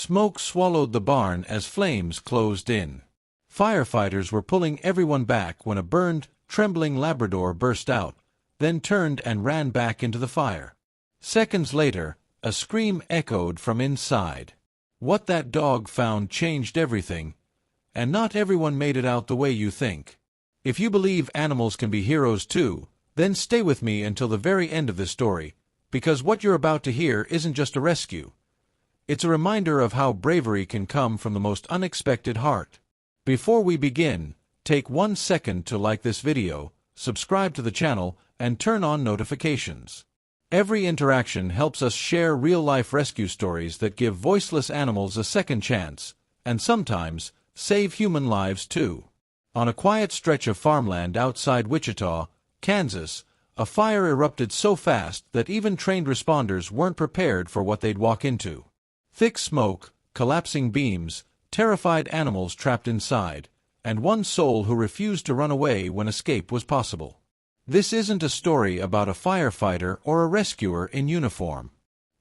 Smoke swallowed the barn as flames closed in. Firefighters were pulling everyone back when a burned, trembling Labrador burst out, then turned and ran back into the fire. Seconds later, a scream echoed from inside. What that dog found changed everything, and not everyone made it out the way you think. If you believe animals can be heroes too, then stay with me until the very end of this story, because what you're about to hear isn't just a rescue. It's a reminder of how bravery can come from the most unexpected heart. Before we begin, take 1 second to like this video, subscribe to the channel, and turn on notifications. Every interaction helps us share real-life rescue stories that give voiceless animals a second chance, and sometimes save human lives too. On a quiet stretch of farmland outside Wichita, Kansas, a fire erupted so fast that even trained responders weren't prepared for what they'd walk into. Thick smoke, collapsing beams, terrified animals trapped inside, and one soul who refused to run away when escape was possible. This isn't a story about a firefighter or a rescuer in uniform.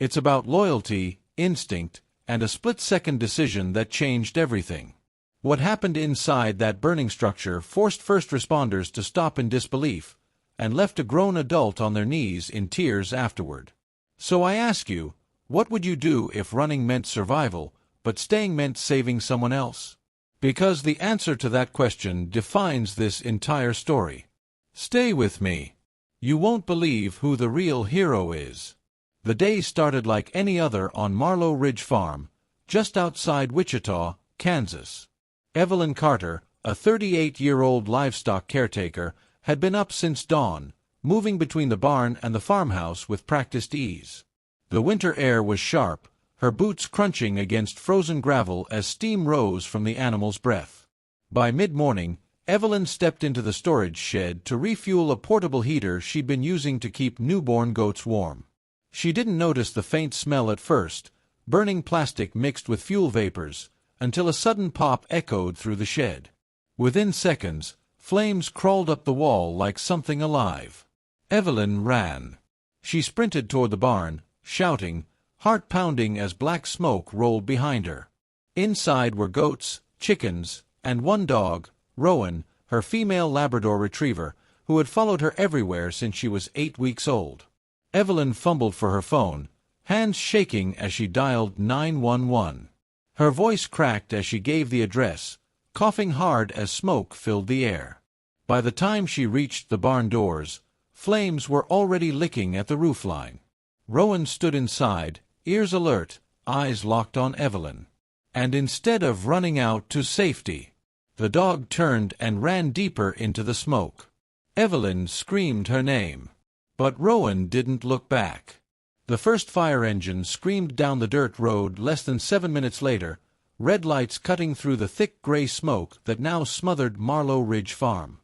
It's about loyalty, instinct, and a split-second decision that changed everything. What happened inside that burning structure forced first responders to stop in disbelief, and left a grown adult on their knees in tears afterward. So I ask you, what would you do if running meant survival, but staying meant saving someone else? Because the answer to that question defines this entire story. Stay with me. You won't believe who the real hero is. The day started like any other on Marlow Ridge Farm, just outside Wichita, Kansas. Evelyn Carter, a 38-year-old livestock caretaker, had been up since dawn, moving between the barn and the farmhouse with practiced ease. The winter air was sharp, her boots crunching against frozen gravel as steam rose from the animal's breath. By mid-morning, Evelyn stepped into the storage shed to refuel a portable heater she'd been using to keep newborn goats warm. She didn't notice the faint smell at first, burning plastic mixed with fuel vapors, until a sudden pop echoed through the shed. Within seconds, flames crawled up the wall like something alive. Evelyn ran. She sprinted toward the barn, shouting, heart pounding as black smoke rolled behind her. Inside were goats, chickens, and one dog, Rowan, her female Labrador Retriever, who had followed her everywhere since she was 8 weeks old. Evelyn fumbled for her phone, hands shaking as she dialed 911. Her voice cracked as she gave the address, coughing hard as smoke filled the air. By the time she reached the barn doors, flames were already licking at the roofline. Rowan stood inside, ears alert, eyes locked on Evelyn. And instead of running out to safety, the dog turned and ran deeper into the smoke. Evelyn screamed her name. But Rowan didn't look back. The first fire engine screamed down the dirt road less than 7 minutes later, red lights cutting through the thick gray smoke that now smothered Marlow Ridge Farm.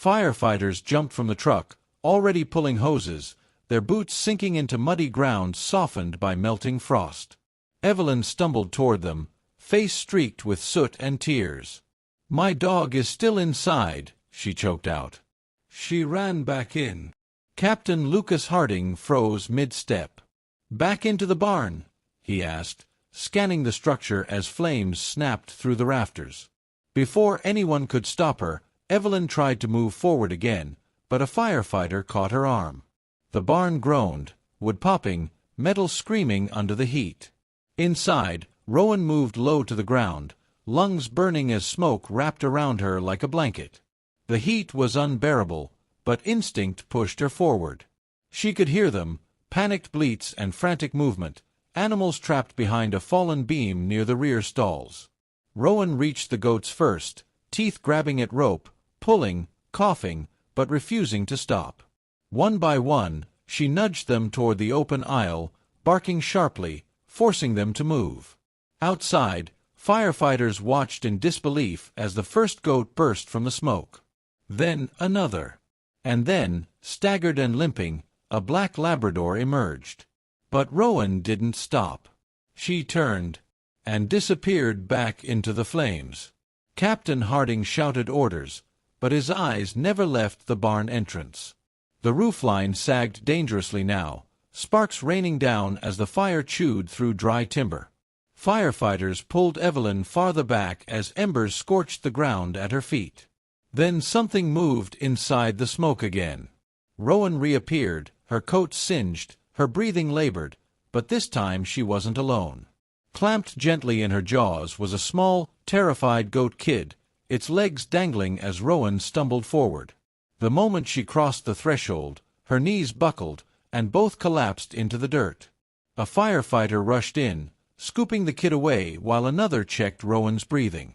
Firefighters jumped from the truck, already pulling hoses, their boots sinking into muddy ground softened by melting frost. Evelyn stumbled toward them, face streaked with soot and tears. "My dog is still inside," she choked out. She ran back in. Captain Lucas Harding froze mid-step. "Back into the barn?" he asked, scanning the structure as flames snapped through the rafters. Before anyone could stop her, Evelyn tried to move forward again, but a firefighter caught her arm. The barn groaned, wood popping, metal screaming under the heat. Inside, Rowan moved low to the ground, lungs burning as smoke wrapped around her like a blanket. The heat was unbearable, but instinct pushed her forward. She could hear them, panicked bleats and frantic movement, animals trapped behind a fallen beam near the rear stalls. Rowan reached the goats first, teeth grabbing at rope, pulling, coughing, but refusing to stop. One by one, she nudged them toward the open aisle, barking sharply, forcing them to move. Outside, firefighters watched in disbelief as the first goat burst from the smoke. Then another. And then, staggered and limping, a black Labrador emerged. But Rowan didn't stop. She turned and disappeared back into the flames. Captain Harding shouted orders, but his eyes never left the barn entrance. The roofline sagged dangerously now, sparks raining down as the fire chewed through dry timber. Firefighters pulled Evelyn farther back as embers scorched the ground at her feet. Then something moved inside the smoke again. Rowan reappeared, her coat singed, her breathing labored, but this time she wasn't alone. Clamped gently in her jaws was a small, terrified goat kid, its legs dangling as Rowan stumbled forward. The moment she crossed the threshold, her knees buckled, and both collapsed into the dirt. A firefighter rushed in, scooping the kid away while another checked Rowan's breathing.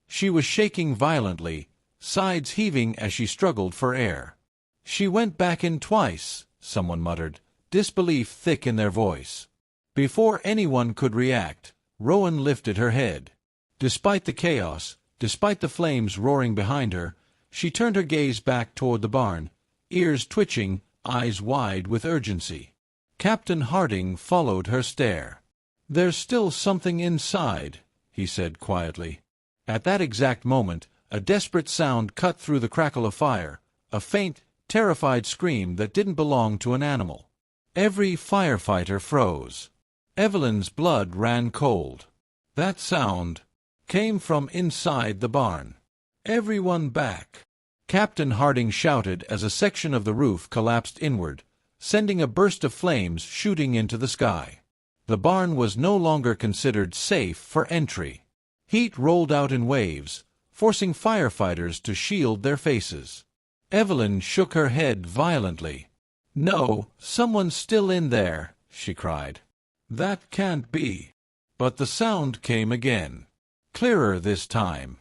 She was shaking violently, sides heaving as she struggled for air. "She went back in twice," someone muttered, disbelief thick in their voice. Before anyone could react, Rowan lifted her head. Despite the chaos, despite the flames roaring behind her, she turned her gaze back toward the barn, ears twitching, eyes wide with urgency. Captain Harding followed her stare. "There's still something inside," he said quietly. At that exact moment, a desperate sound cut through the crackle of fire, a faint, terrified scream that didn't belong to an animal. Every firefighter froze. Evelyn's blood ran cold. That sound came from inside the barn. "Everyone back!" Captain Harding shouted as a section of the roof collapsed inward, sending a burst of flames shooting into the sky. The barn was no longer considered safe for entry. Heat rolled out in waves, forcing firefighters to shield their faces. Evelyn shook her head violently. "No, someone's still in there," she cried. "That can't be." But the sound came again. Clearer this time.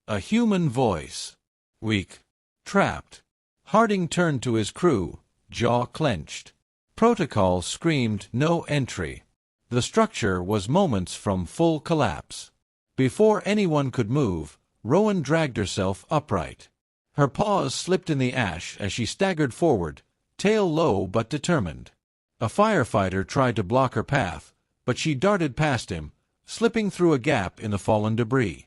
A human voice. Weak. Trapped. Harding turned to his crew, jaw clenched. Protocol screamed no entry. The structure was moments from full collapse. Before anyone could move, Rowan dragged herself upright. Her paws slipped in the ash as she staggered forward, tail low but determined. A firefighter tried to block her path, but she darted past him, slipping through a gap in the fallen debris.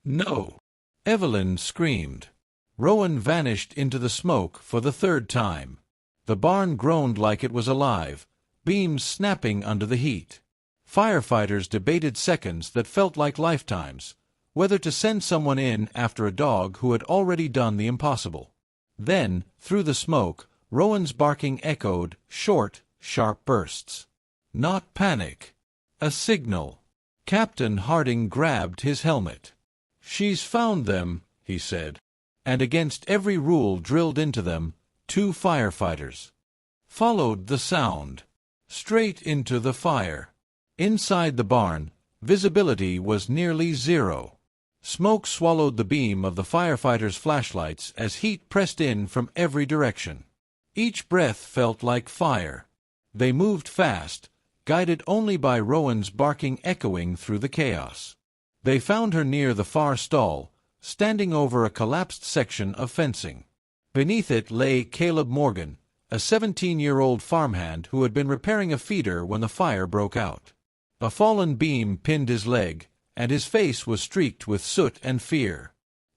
"No!" Evelyn screamed. Rowan vanished into the smoke for the third time. The barn groaned like it was alive, beams snapping under the heat. Firefighters debated seconds that felt like lifetimes, whether to send someone in after a dog who had already done the impossible. Then, through the smoke, Rowan's barking echoed, short, sharp bursts. Not panic. A signal. Captain Harding grabbed his helmet. "She's found them," he said. And against every rule drilled into them, 2 firefighters followed the sound, straight into the fire. Inside the barn, visibility was nearly zero. Smoke swallowed the beam of the firefighters' flashlights as heat pressed in from every direction. Each breath felt like fire. They moved fast, guided only by Rowan's barking echoing through the chaos. They found her near the far stall, standing over a collapsed section of fencing. Beneath it lay Caleb Morgan, a 17-year-old farmhand who had been repairing a feeder when the fire broke out. A fallen beam pinned his leg, and his face was streaked with soot and fear.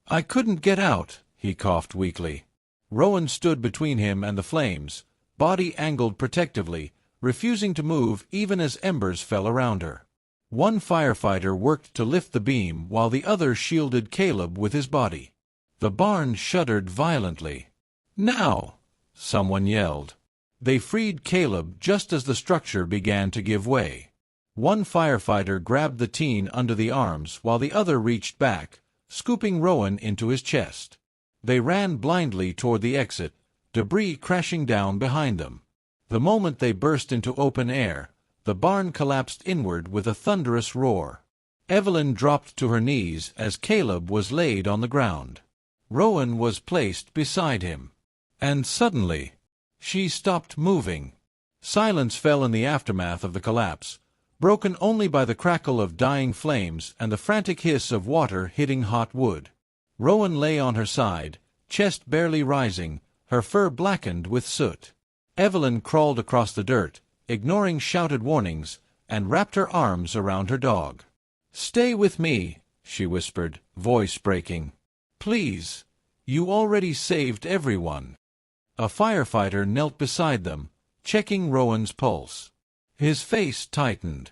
"I couldn't get out," he coughed weakly. Rowan stood between him and the flames, body angled protectively, refusing to move even as embers fell around her. One firefighter worked to lift the beam while the other shielded Caleb with his body. The barn shuddered violently. "Now!" someone yelled. They freed Caleb just as the structure began to give way. One firefighter grabbed the teen under the arms while the other reached back, scooping Rowan into his chest. They ran blindly toward the exit, debris crashing down behind them. The moment they burst into open air, the barn collapsed inward with a thunderous roar. Evelyn dropped to her knees as Caleb was laid on the ground. Rowan was placed beside him. And suddenly, she stopped moving. Silence fell in the aftermath of the collapse, broken only by the crackle of dying flames and the frantic hiss of water hitting hot wood. Rowan lay on her side, chest barely rising, her fur blackened with soot. Evelyn crawled across the dirt, ignoring shouted warnings, and wrapped her arms around her dog. "Stay with me," she whispered, voice breaking. "Please. You already saved everyone." A firefighter knelt beside them, checking Rowan's pulse. His face tightened.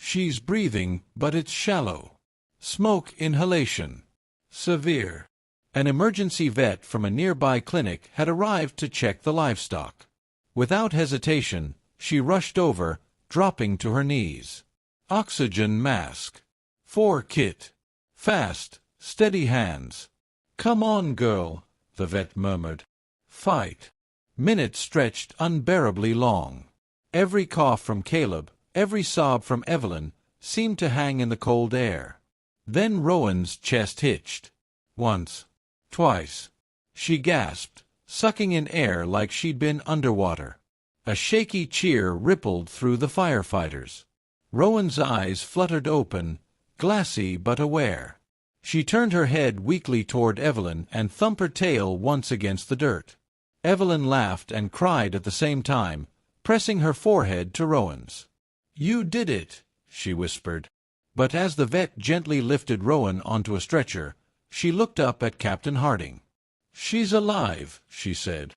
She's breathing, but it's shallow. Smoke inhalation. Severe. An emergency vet from a nearby clinic had arrived to check the livestock. Without hesitation, she rushed over, dropping to her knees. Oxygen mask. For Kit. Fast, steady hands. Come on, girl, the vet murmured. Fight. Minutes stretched unbearably long. Every cough from Caleb, every sob from Evelyn, seemed to hang in the cold air. Then Rowan's chest hitched. Once. Twice. She gasped, sucking in air like she'd been underwater. A shaky cheer rippled through the firefighters. Rowan's eyes fluttered open, glassy but aware. She turned her head weakly toward Evelyn and thumped her tail once against the dirt. Evelyn laughed and cried at the same time, pressing her forehead to Rowan's. "You did it," she whispered. But as the vet gently lifted Rowan onto a stretcher, she looked up at Captain Harding. "She's alive," she said.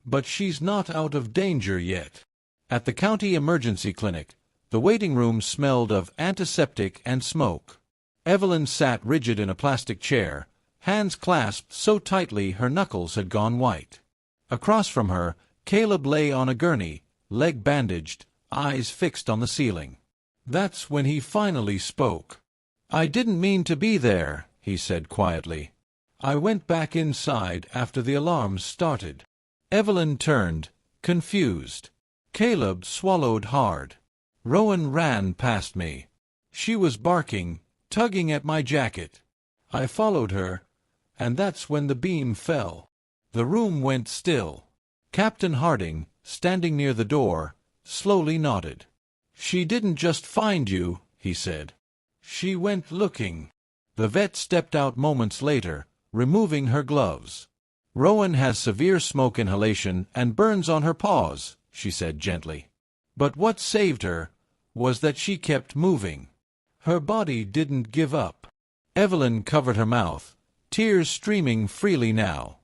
"But she's not out of danger yet." At the county emergency clinic, the waiting room smelled of antiseptic and smoke. Evelyn sat rigid in a plastic chair, hands clasped so tightly her knuckles had gone white. Across from her, Caleb lay on a gurney, leg bandaged, eyes fixed on the ceiling. That's when he finally spoke. "I didn't mean to be there," he said quietly. "I went back inside after the alarms started." Evelyn turned, confused. Caleb swallowed hard. "Rowan ran past me. She was barking, tugging at my jacket. I followed her, and that's when the beam fell." The room went still. Captain Harding, standing near the door, slowly nodded. "She didn't just find you," he said. "She went looking." The vet stepped out moments later, removing her gloves. "Rowan has severe smoke inhalation and burns on her paws," she said gently. "But what saved her was that she kept moving. Her body didn't give up." Evelyn covered her mouth, tears streaming freely now.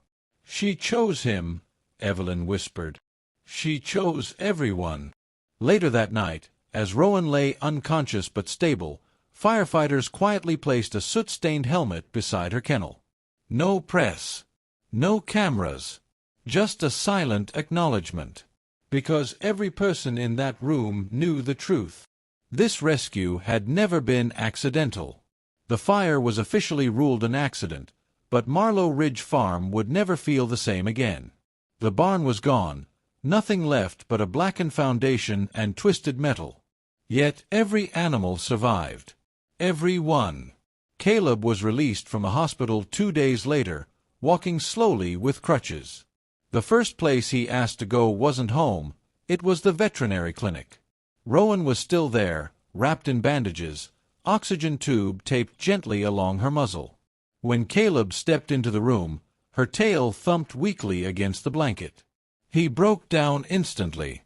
"She chose him," Evelyn whispered. "She chose everyone." Later that night, as Rowan lay unconscious but stable, firefighters quietly placed a soot-stained helmet beside her kennel. No press. No cameras. Just a silent acknowledgement. Because every person in that room knew the truth. This rescue had never been accidental. The fire was officially ruled an accident, but Marlow Ridge Farm would never feel the same again. The barn was gone, nothing left but a blackened foundation and twisted metal. Yet every animal survived. Every one. Caleb was released from a hospital 2 days later, walking slowly with crutches. The first place he asked to go wasn't home, it was the veterinary clinic. Rowan was still there, wrapped in bandages, oxygen tube taped gently along her muzzle. When Caleb stepped into the room, her tail thumped weakly against the blanket. He broke down instantly.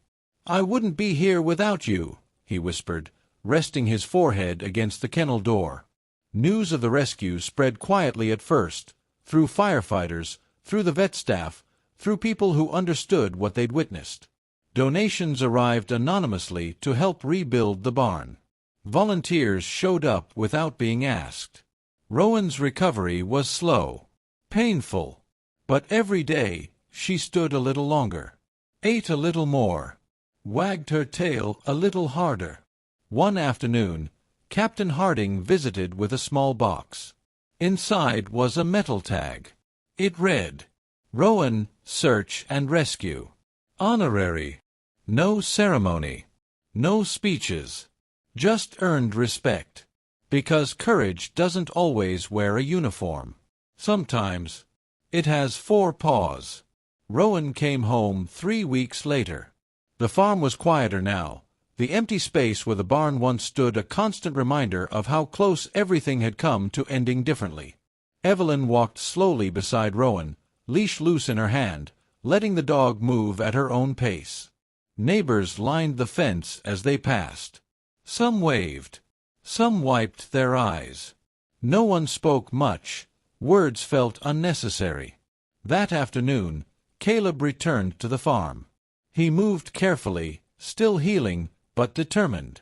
"I wouldn't be here without you," he whispered, resting his forehead against the kennel door. News of the rescue spread quietly at first, through firefighters, through the vet staff, through people who understood what they'd witnessed. Donations arrived anonymously to help rebuild the barn. Volunteers showed up without being asked. Rowan's recovery was slow, painful, but every day she stood a little longer, ate a little more, wagged her tail a little harder. One afternoon, Captain Harding visited with a small box. Inside was a metal tag. It read, "Rowan, Search and Rescue. Honorary. No ceremony. No speeches. Just earned respect. Because courage doesn't always wear a uniform. Sometimes it has 4 paws." Rowan came home 3 weeks later. The farm was quieter now. The empty space where the barn once stood a constant reminder of how close everything had come to ending differently. Evelyn walked slowly beside Rowan, leash loose in her hand, letting the dog move at her own pace. Neighbors lined the fence as they passed. Some waved. Some wiped their eyes. No one spoke much. Words felt unnecessary. That afternoon, Caleb returned to the farm. He moved carefully, still healing, but determined.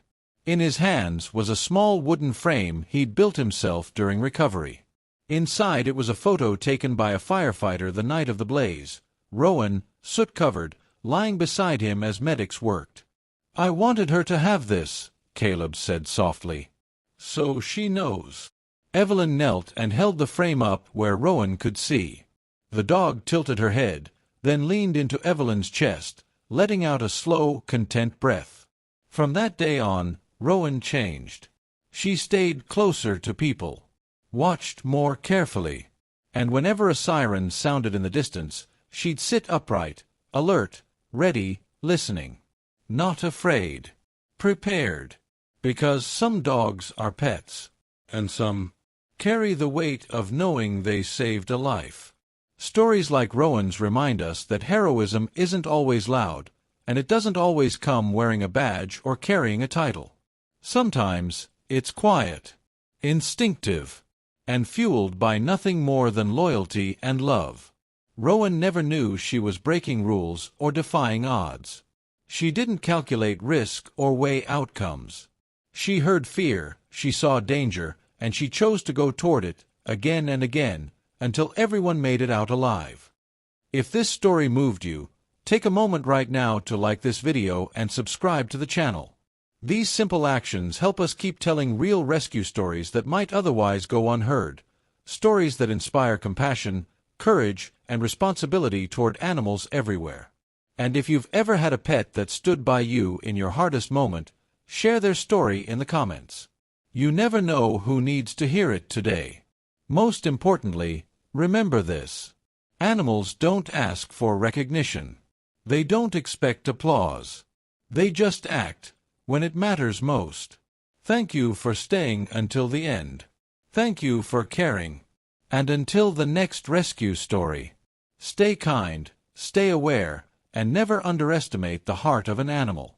In his hands was a small wooden frame he'd built himself during recovery. Inside it was a photo taken by a firefighter the night of the blaze, Rowan, soot-covered, lying beside him as medics worked. "I wanted her to have this," Caleb said softly. "So she knows." Evelyn knelt and held the frame up where Rowan could see. The dog tilted her head, then leaned into Evelyn's chest, letting out a slow, content breath. From that day on, Rowan changed. She stayed closer to people, watched more carefully, and whenever a siren sounded in the distance, she'd sit upright, alert, ready, listening. Not afraid. Prepared. Because some dogs are pets, and some carry the weight of knowing they saved a life. Stories like Rowan's remind us that heroism isn't always loud, and it doesn't always come wearing a badge or carrying a title. Sometimes it's quiet, instinctive, and fueled by nothing more than loyalty and love. Rowan never knew she was breaking rules or defying odds. She didn't calculate risk or weigh outcomes. She heard fear, she saw danger, and she chose to go toward it, again and again, until everyone made it out alive. If this story moved you, take a moment right now to like this video and subscribe to the channel. These simple actions help us keep telling real rescue stories that might otherwise go unheard, stories that inspire compassion, courage, and responsibility toward animals everywhere. And if you've ever had a pet that stood by you in your hardest moment, share their story in the comments. You never know who needs to hear it today. Most importantly, remember this. Animals don't ask for recognition. They don't expect applause. They just act when it matters most. Thank you for staying until the end. Thank you for caring. And until the next rescue story, stay kind, stay aware, and never underestimate the heart of an animal.